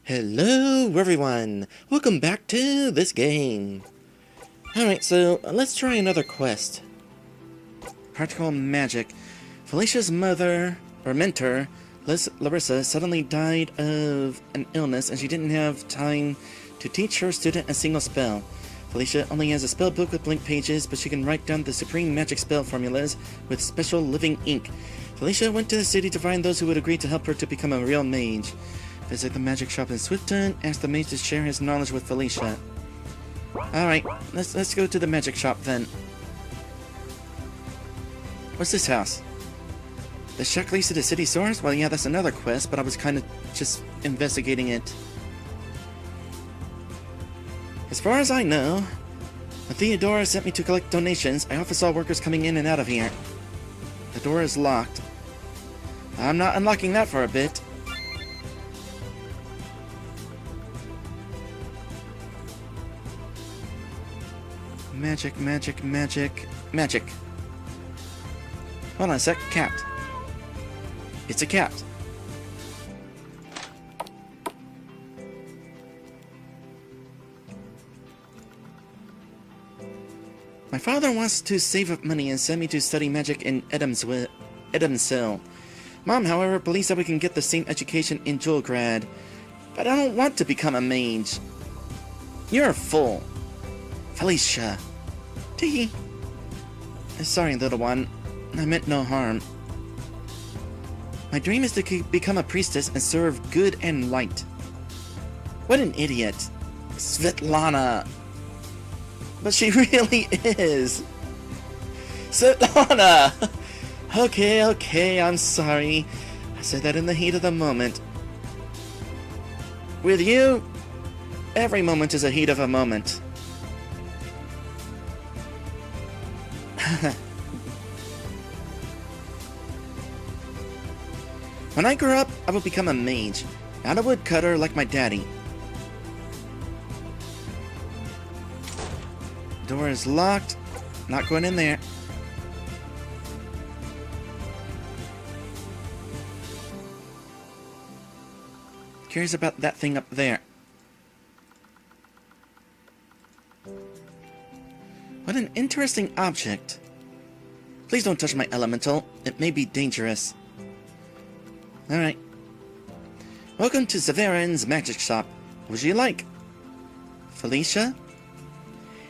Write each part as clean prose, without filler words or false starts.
Hello everyone! Welcome back to this game. Alright, so let's try another quest. Practical magic. Felicia's mother, or mentor, Larissa, suddenly died of an illness and she didn't have time to teach her student a single spell. Felicia only has a spell book with blank pages, but she can write down the supreme magic spell formulas with special living ink. Felicia went to the city to find those who would agree to help her to become a real mage. Visit the magic shop in Swifton, ask the mage to share his knowledge with Felicia. Alright, let's go to the magic shop then. What's this house? The shack leads to the city source? Well, yeah, that's another quest, but I was kind of just investigating it. As far as I know, when Theodora sent me to collect donations, I often saw workers coming in and out of here. The door is locked. I'm not unlocking that for a bit. Magic, magic, magic, magic. Hold on a sec. Cat. It's a cat. My father wants to save up money and send me to study magic in Edamsville. Mom, however, believes that we can get the same education in Jewelgrad. But I don't want to become a mage. You're a fool. Felicia. Tee. Sorry, little one. I meant no harm. My dream is to become a priestess and serve good and light. What an idiot. Svetlana. But she really is. Svetlana! Okay, I'm sorry. I said that in the heat of the moment. With you, every moment is a heat of a moment. When I grow up, I will become a mage, not a woodcutter like my daddy. Door is locked. Not going in there. Curious about that thing up there. What an interesting object. Please don't touch my elemental. It may be dangerous. Alright. Welcome to Severin's magic shop. What would you like? Felicia?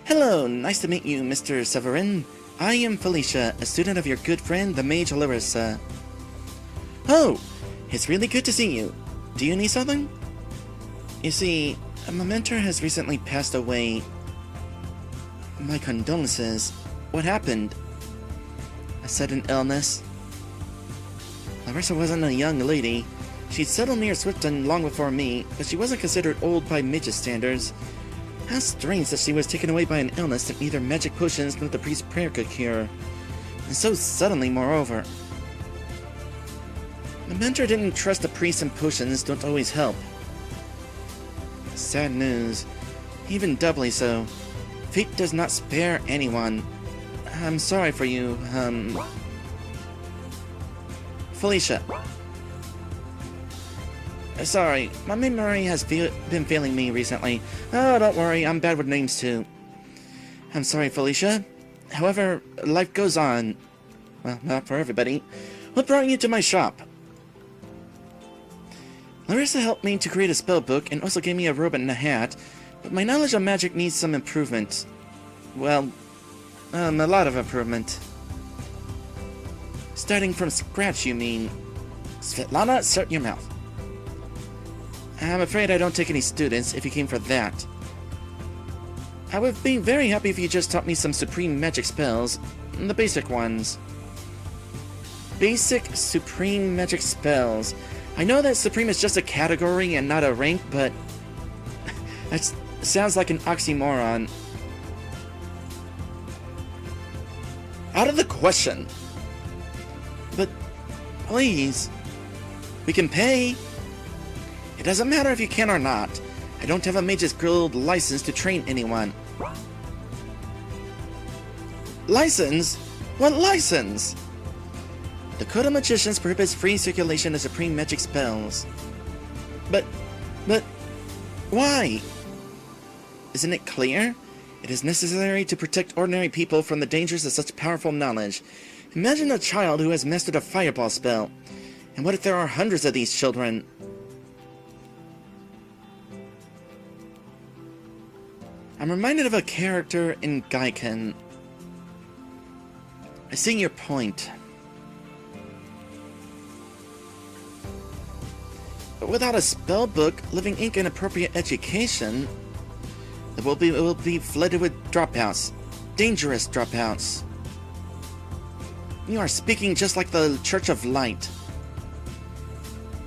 Hello, nice to meet you, Mr. Severin. I am Felicia, a student of your good friend, the mage Larissa. Oh, it's really good to see you. Do you need something? You see, my mentor has recently passed away. My condolences. What happened? A sudden illness. Larissa wasn't a young lady. She'd settled near Swifton long before me, but she wasn't considered old by mage's standards. How strange that she was taken away by an illness that neither magic potions nor the priest's prayer could cure. And so suddenly, moreover. The mentor didn't trust the priests, and potions don't always help. Sad news. Even doubly so. Fate does not spare anyone. I'm sorry for you, Felicia. Sorry, my memory has been failing me recently. Oh, don't worry, I'm bad with names too. I'm sorry, Felicia. However, life goes on. Well, not for everybody. What brought you to my shop? Larissa helped me to create a spell book and also gave me a robe and a hat, but my knowledge of magic needs some improvement. Well, a lot of improvement. Starting from scratch, you mean? Svetlana, shut your mouth. I'm afraid I don't take any students if you came for that. I would be very happy if you just taught me some supreme magic spells. The basic ones. Basic supreme magic spells. I know that supreme is just a category and not a rank, but that sounds like an oxymoron. Out of the question. But please, we can pay. It doesn't matter if you can or not. I don't have a mage's guild license to train anyone. License? What license? The Code of Magicians prohibits free circulation of supreme magic spells. But Why? Isn't it clear? It is necessary to protect ordinary people from the dangers of such powerful knowledge. Imagine a child who has mastered a fireball spell. And what if there are hundreds of these children? I'm reminded of a character in Gaiken. I see your point. But without a spell book, living ink, and appropriate education, it will be flooded with dropouts. Dangerous dropouts. You are speaking just like the Church of Light.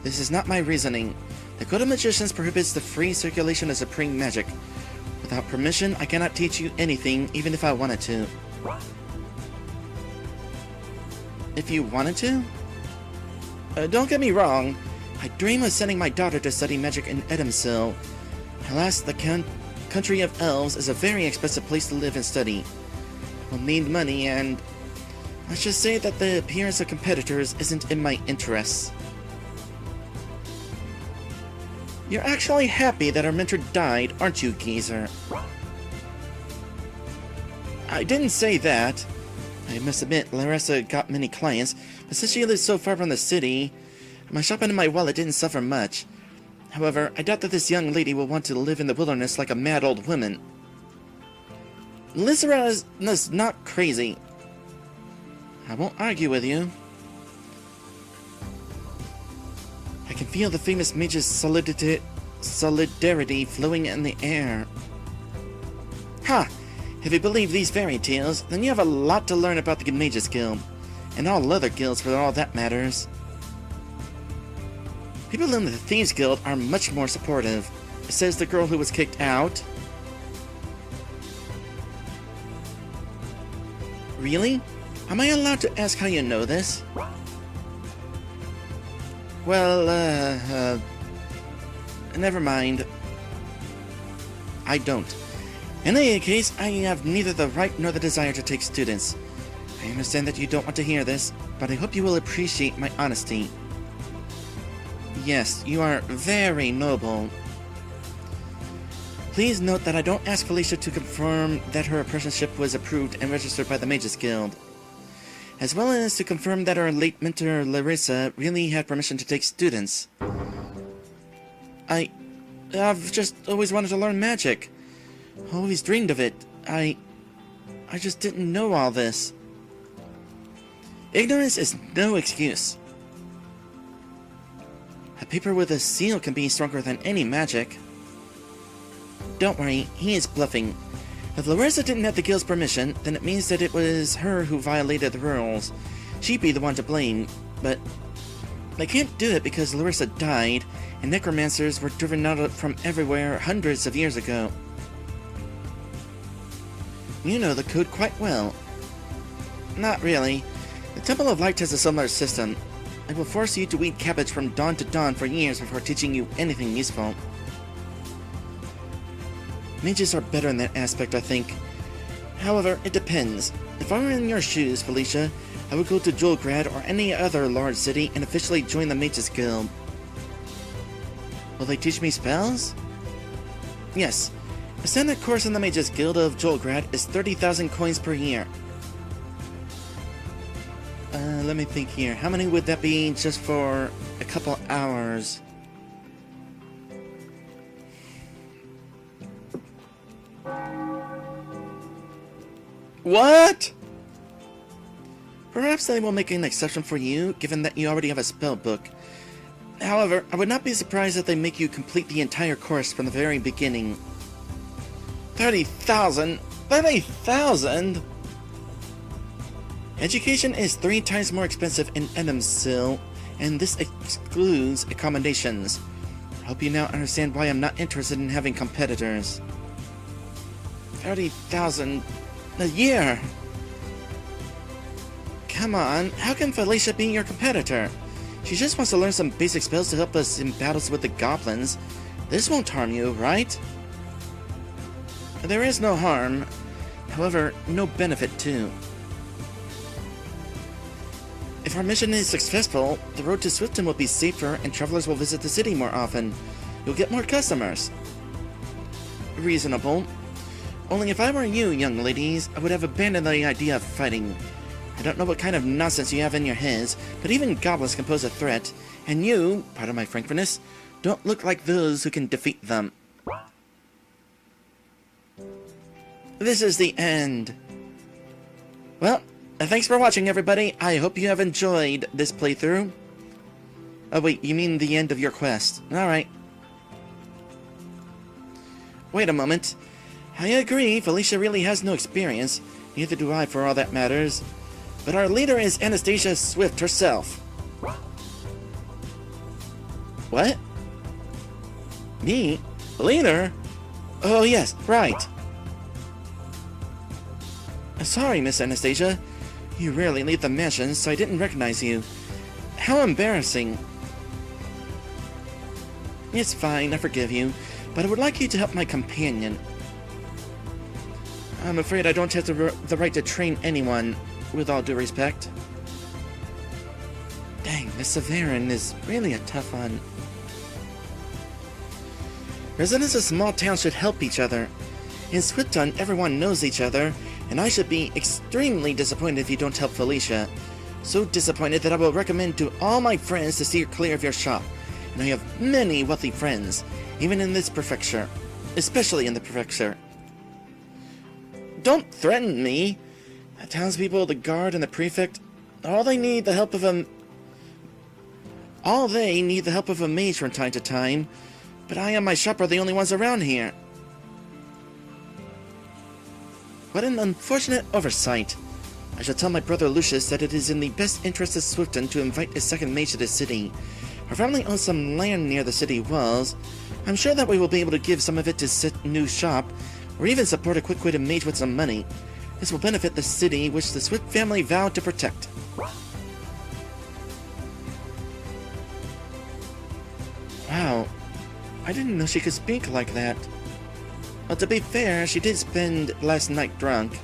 This is not my reasoning. The Code of Magicians prohibits the free circulation of supreme magic. Without permission, I cannot teach you anything, even if I wanted to. If you wanted to? Don't get me wrong. I dream of sending my daughter to study magic in Endslate. Alas, the country of elves is a very expensive place to live and study. We'll need money, and let's just say that the appearance of competitors isn't in my interests. You're actually happy that our mentor died, aren't you, geezer? I didn't say that. I must admit, Larissa got many clients, but since she lives so far from the city, my shopping and my wallet didn't suffer much. However, I doubt that this young lady will want to live in the wilderness like a mad old woman. Lizera is not crazy. I won't argue with you. I can feel the famous mage's solidarity flowing in the air. Ha! If you believe these fairy tales, then you have a lot to learn about the Mages Guild, and all other guilds for all that matters. People in the Thieves Guild are much more supportive, says the girl who was kicked out. Really? Am I allowed to ask how you know this? Well, never mind. I don't. In any case, I have neither the right nor the desire to take students. I understand that you don't want to hear this, but I hope you will appreciate my honesty. Yes, you are very noble. Please note that I don't ask Felicia to confirm that her apprenticeship was approved and registered by the Mages Guild, as well as to confirm that our late mentor Larissa really had permission to take students. I've just always wanted to learn magic. Always dreamed of it. I just didn't know all this. Ignorance is no excuse. A paper with a seal can be stronger than any magic. Don't worry, he is bluffing. If Larissa didn't have the guild's permission, then it means that it was her who violated the rules. She'd be the one to blame, but they can't do it because Larissa died, and necromancers were driven out from everywhere hundreds of years ago. You know the code quite well. Not really. The Temple of Light has a similar system. I will force you to eat cabbage from dawn to dawn for years before teaching you anything useful. Mages are better in that aspect, I think. However, it depends. If I were in your shoes, Felicia, I would go to Jolgrad or any other large city and officially join the Mages Guild. Will they teach me spells? Yes. A standard course in the Mages Guild of Jolgrad is 30,000 coins per year. Let me think here. How many would that be just for a couple hours? What? Perhaps they will make an exception for you, given that you already have a spell book. However, I would not be surprised if they make you complete the entire course from the very beginning. 30,000? 30,000? Education is 3 times more expensive in Endslate, and this excludes accommodations. I hope you now understand why I'm not interested in having competitors. 30,000 a year? Come on, how can Felicia be your competitor? She just wants to learn some basic spells to help us in battles with the goblins. This won't harm you, right? There is no harm. However, no benefit too. If our mission is successful, the road to Swifton will be safer and travelers will visit the city more often. You'll get more customers. reasonable. Only if I were you, young ladies, I would have abandoned the idea of fighting. I don't know what kind of nonsense you have in your heads, but even goblins can pose a threat, and you, pardon my frankness, don't look like those who can defeat them. This is the end. Well, thanks for watching, everybody. I hope you have enjoyed this playthrough. Oh wait, you mean the end of your quest. Alright. Wait a moment. I agree, Felicia really has no experience. Neither do I, for all that matters. But our leader is Anastasia Swift herself. What? Me? Leader? Oh yes, right. Sorry, Miss Anastasia. You rarely leave the mansion, so I didn't recognize you. How embarrassing. It's fine, I forgive you, but I would like you to help my companion. I'm afraid I don't have the right to train anyone, with all due respect. Dang, Miss Severin is really a tough one. Residents of small towns should help each other. In Swiftton, everyone knows each other, and I should be extremely disappointed if you don't help Felicia. So disappointed that I will recommend to all my friends to steer clear of your shop. And I have many wealthy friends, even in this prefecture. Especially in the prefecture. Don't threaten me! The townspeople, the guard, and the prefect, all they need the help of a mage from time to time, but I and my shop are the only ones around here. What an unfortunate oversight. I shall tell my brother Lucius that it is in the best interest of Swiftton to invite a second mage to the city. Our family owns some land near the city walls. I'm sure that we will be able to give some of it to set a new shop, or even support a quick-witted mage with some money. This will benefit the city, which the Swift family vowed to protect. Wow, I didn't know she could speak like that. Well, to be fair, she did spend last night drunk.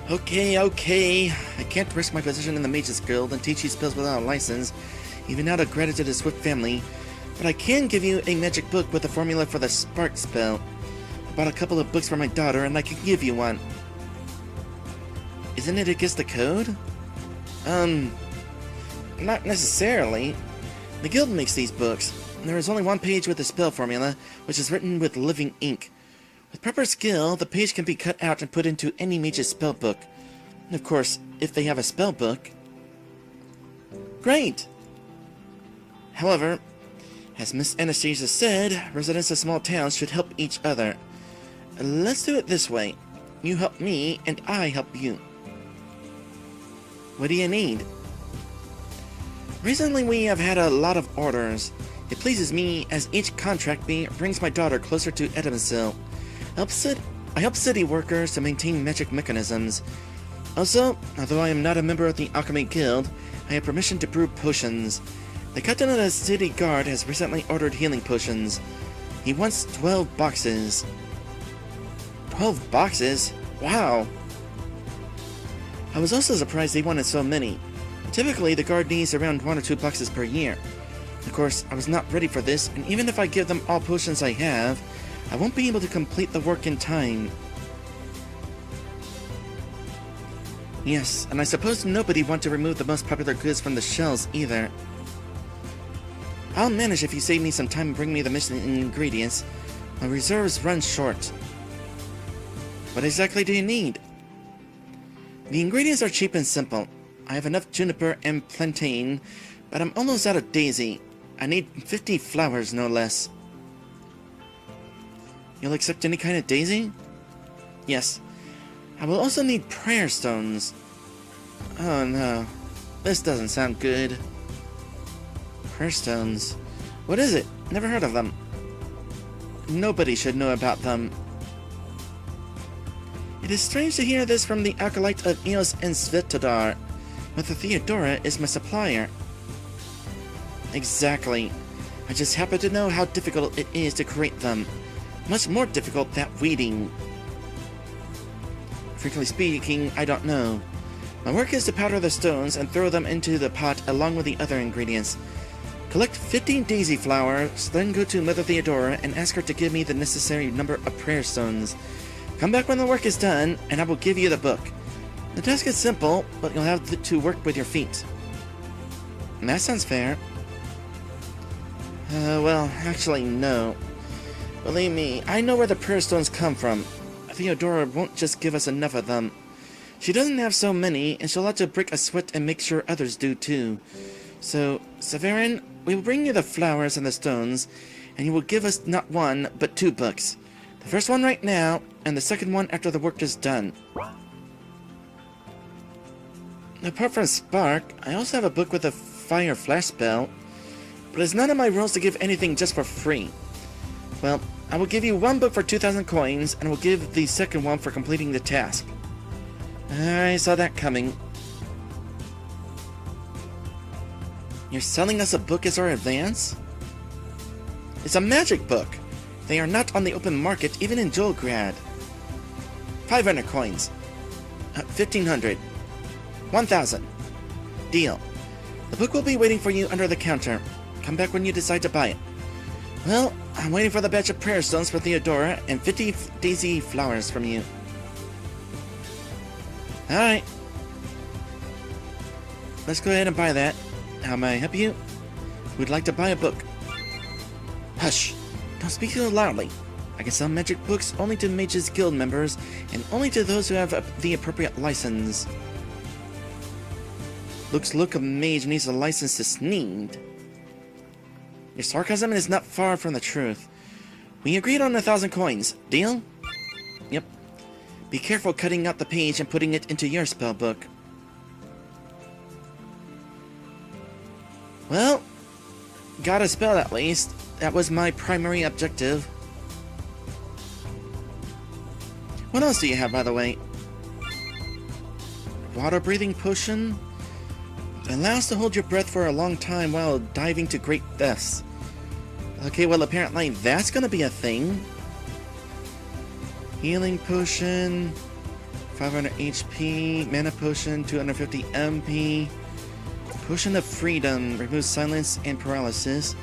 Okay, I can't risk my position in the Mages Guild and teach you spells without a license, even out of gratitude to the Swift family, but I can give you a magic book with a formula for the Spark spell. I bought a couple of books for my daughter, and I can give you one. Isn't it against the code? Not necessarily. The guild makes these books. There is only one page with the spell formula, which is written with living ink. With proper skill, the page can be cut out and put into any mage's spell book. And of course, if they have a spell book. Great! However, as Miss Anastasia said, residents of small towns should help each other. Let's do it this way. You help me, and I help you. What do you need? Recently we have had a lot of orders. It pleases me as each contract brings my daughter closer to Edmondsville. I help city workers to maintain magic mechanisms. Also, although I am not a member of the Alchemy Guild, I have permission to brew potions. The captain of the city guard has recently ordered healing potions. He wants 12 boxes. 12 boxes? Wow! I was also surprised he wanted so many. Typically, the guard needs around 1 or 2 boxes per year. Of course, I was not ready for this, and even if I give them all potions I have, I won't be able to complete the work in time. Yes, and I suppose nobody wants to remove the most popular goods from the shelves either. I'll manage if you save me some time and bring me the missing ingredients. My reserves run short. What exactly do you need? The ingredients are cheap and simple. I have enough juniper and plantain, but I'm almost out of daisy. I need 50 flowers, no less. You'll accept any kind of daisy? Yes. I will also need prayer stones. Oh no. This doesn't sound good. Prayer stones. What is it? Never heard of them. Nobody should know about them. It is strange to hear this from the acolyte of Eos and Svetodar, but the Theodora is my supplier. Exactly. I just happen to know how difficult it is to create them. Much more difficult than weeding. Frankly speaking, I don't know. My work is to powder the stones and throw them into the pot along with the other ingredients. Collect 15 daisy flowers, then go to Mother Theodora and ask her to give me the necessary number of prayer stones. Come back when the work is done, and I will give you the book. The task is simple, but you'll have to work with your feet. And that sounds fair. Well, actually, no. Believe me, I know where the prayer stones come from. Theodora won't just give us enough of them. She doesn't have so many, and she'll have to break a sweat and make sure others do too. So, Severin, we will bring you the flowers and the stones, and you will give us not one, but 2 books. The first one right now, and the second one after the work is done. Apart from Spark, I also have a book with a fire flash spell, but it's none of my rules to give anything just for free. Well, I will give you 1 book for 2,000 coins, and will give the second one for completing the task. I saw that coming. You're selling us a book as our advance? It's a magic book. They are not on the open market, even in Jolgrad. 500 coins. 1,500. 1,000. Deal. The book will be waiting for you under the counter. Come back when you decide to buy it. Well, I'm waiting for the batch of prayer stones for Theodora and 50 daisy flowers from you. Alright. Let's go ahead and buy that. How may I help you? We'd like to buy a book. Hush! Don't speak so loudly. I can sell magic books only to Mages Guild members, and only to those who have the appropriate license. Looks a mage needs a license to sneed. Your sarcasm is not far from the truth. We agreed on 1,000 coins. Deal? Yep. Be careful cutting out the page and putting it into your spell book. Well, got a spell at least. That was my primary objective. What else do you have, by the way? Water breathing potion? It allows to hold your breath for a long time while diving to great depths. Okay, well apparently that's gonna be a thing. Healing potion, 500 HP, mana potion, 250 MP. Potion of freedom removes silence and paralysis.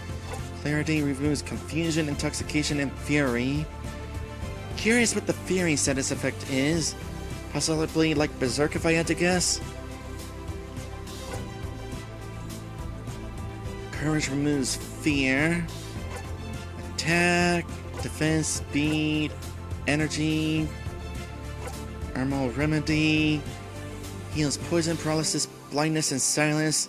Clarity removes confusion, intoxication, and fury. Curious what the fury status effect is. Possibly like Berserk if I had to guess. Courage removes fear. Attack, defense, speed, energy, Armor Remedy, heals poison, paralysis, blindness, and silence.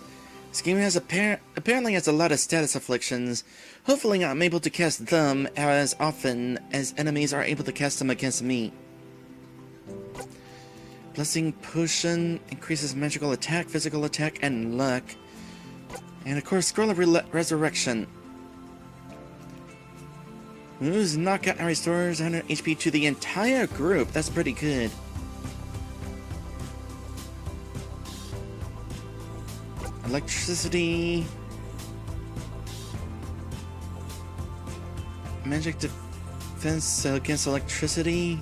This game has apparently has a lot of status afflictions. Hopefully I'm able to cast them as often as enemies are able to cast them against me. Blessing Potion increases magical attack, physical attack, and luck. And of course, Scroll of Resurrection. Moves knockout and restores 100 HP to the entire group. That's pretty good. Electricity. Magic defense against electricity.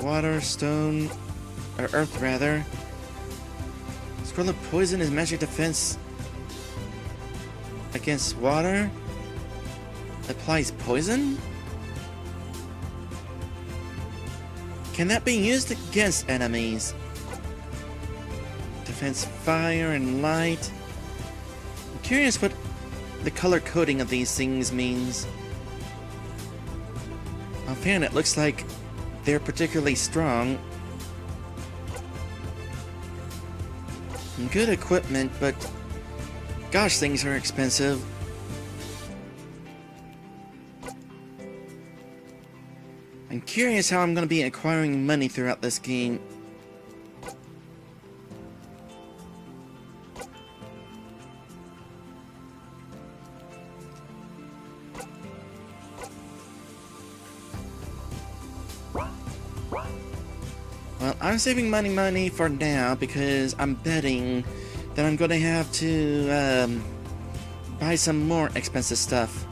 Water, stone, or earth rather. Scroll of Poison is magic defense against water. Applies poison? Can that be used against enemies? Defense fire and light. I'm curious what the color coding of these things means. Offhand, it looks like they're particularly strong. Good equipment, but gosh, things are expensive. I'm curious how I'm going to be acquiring money throughout this game. Well, I'm saving money for now because I'm betting that I'm going to have to buy some more expensive stuff.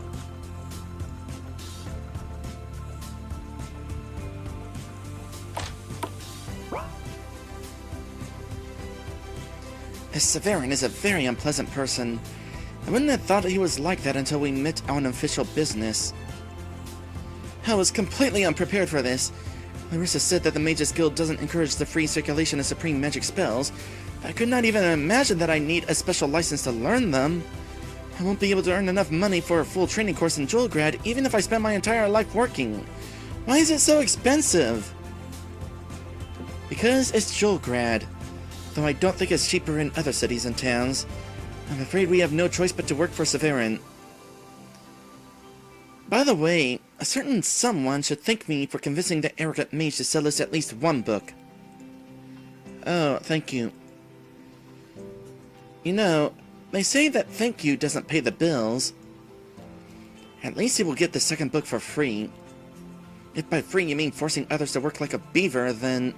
Severin is a very unpleasant person. I wouldn't have thought he was like that until we met on official business. I was completely unprepared for this. Larissa said that the Mages Guild doesn't encourage the free circulation of supreme magic spells. I could not even imagine that I need a special license to learn them. I won't be able to earn enough money for a full training course in Jewelgrad, even if I spend my entire life working. Why is it so expensive? Because it's Jewelgrad, though I don't think it's cheaper in other cities and towns. I'm afraid we have no choice but to work for Severin. By the way, a certain someone should thank me for convincing the arrogant mage to sell us at least one book. Oh, thank you. You know, they say that thank you doesn't pay the bills. At least he will get the second book for free. If by free you mean forcing others to work like a beaver, then...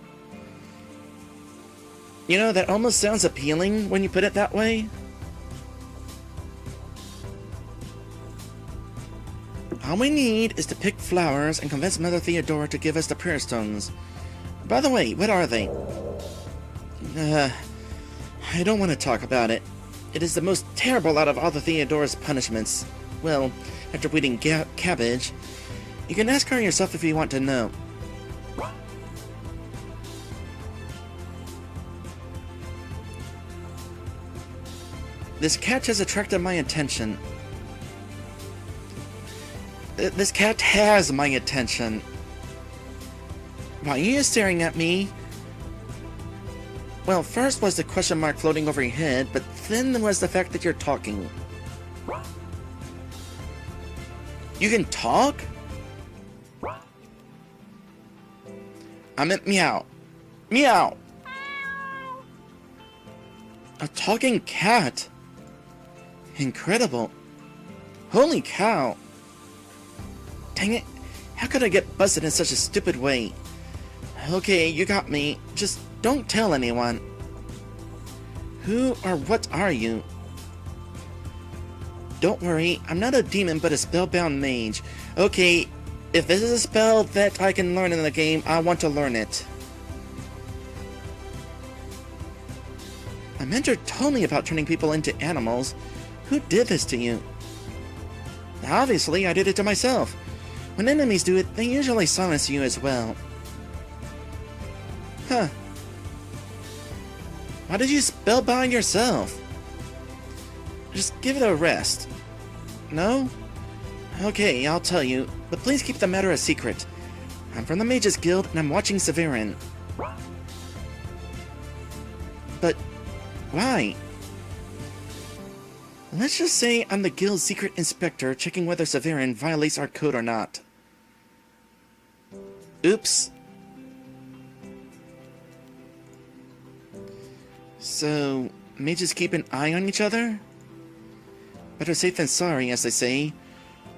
You know, that almost sounds appealing when you put it that way. All we need is to pick flowers and convince Mother Theodora to give us the prayer stones. By the way, what are they? I don't want to talk about it. It is the most terrible out of all the Theodora's punishments. Well, after weeding cabbage. You can ask her yourself if you want to know. This cat has attracted my attention. This cat has my attention. Why are you staring at me? Well, first was the question mark floating over your head, but then there was the fact that you're talking. You can talk? I meant meow. Meow! A talking cat? Incredible. Holy cow. Dang it. How could I get busted in such a stupid way? Okay, you got me. Just don't tell anyone. Who or what are you? Don't worry, I'm not a demon but a spellbound mage. Okay, if this is a spell that I can learn in the game, I want to learn it. My mentor told me about turning people into animals. Who did this to you? Obviously, I did it to myself. When enemies do it, they usually silence you as well. Huh. Why did you spellbind yourself? Just give it a rest. No? Okay, I'll tell you, but please keep the matter a secret. I'm from the Mages Guild, and I'm watching Severin. But why? Let's just say I'm the guild's secret inspector checking whether Severin violates our code or not. Oops. So, mages keep an eye on each other? Better safe than sorry, as they say.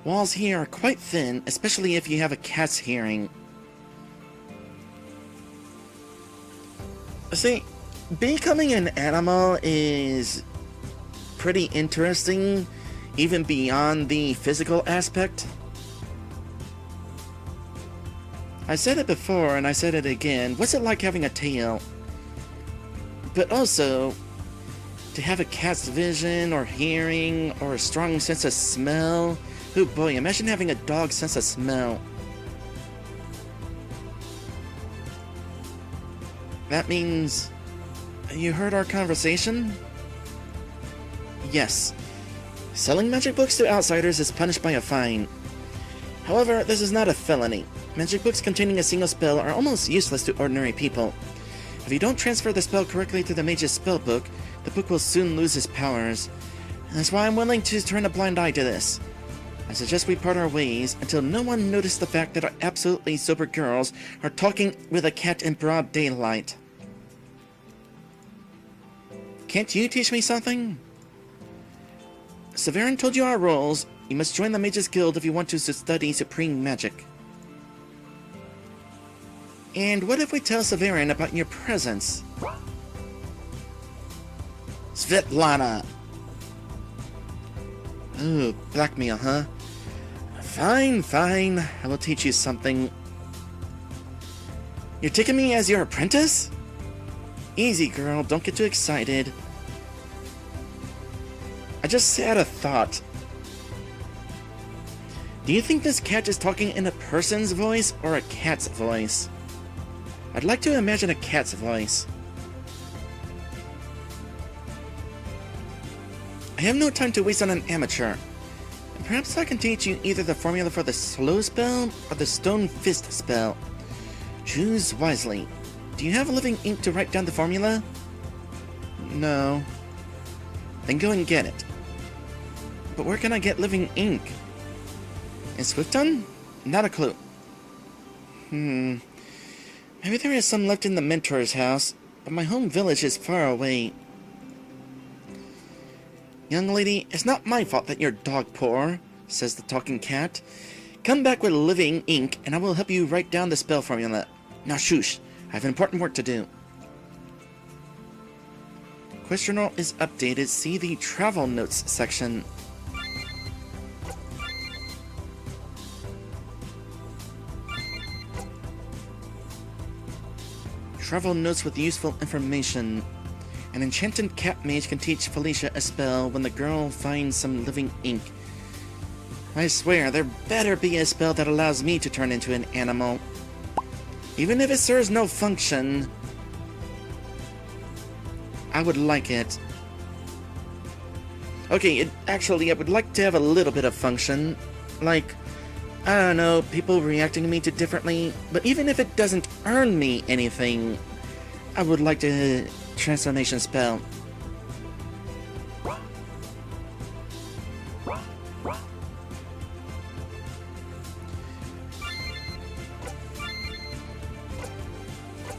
Walls here are quite thin, especially if you have a cat's hearing. See, becoming an animal is pretty interesting, even beyond the physical aspect. I said it before, and I said it again. What's it like having a tail? But also, to have a cat's vision, or hearing, or a strong sense of smell. Oh boy, imagine having a dog's sense of smell. That means... You heard our conversation? Yes. Selling magic books to outsiders is punished by a fine. However, this is not a felony. Magic books containing a single spell are almost useless to ordinary people. If you don't transfer the spell correctly to the mage's spellbook, the book will soon lose its powers. That's why I'm willing to turn a blind eye to this. I suggest we part our ways until no one noticed the fact that our absolutely sober girls are talking with a cat in broad daylight. Can't you teach me something? Severin told you our rules. You must join the Mages Guild if you want to study supreme magic. And what if we tell Severin about your presence? Svetlana! Oh, blackmail, huh? Fine, fine. I will teach you something. You're taking me as your apprentice? Easy, girl. Don't get too excited. I just had a thought. Do you think this cat is talking in a person's voice or a cat's voice? I'd like to imagine a cat's voice. I have no time to waste on an amateur. Perhaps I can teach you either the formula for the slow spell or the stone fist spell. Choose wisely. Do you have living ink to write down the formula? No. Then go and get it. But where can I get living ink? In Swifton? Not a clue. Maybe there is some left in the mentor's house, but my home village is far away. Young lady, it's not my fault that you're dog poor, says the talking cat. Come back with living ink, and I will help you write down the spell formula. Now shush, I have important work to do. Quest journal is updated. See the travel notes section. Travel notes with useful information. An enchanted cat mage can teach Felicia a spell when the girl finds some living ink. I swear, there better be a spell that allows me to turn into an animal. Even if it serves no function, I would like it. Okay, actually, I would like to have a little bit of function. Like, I don't know, people reacting to me differently, but even if it doesn't earn me anything, I would like to transformation spell.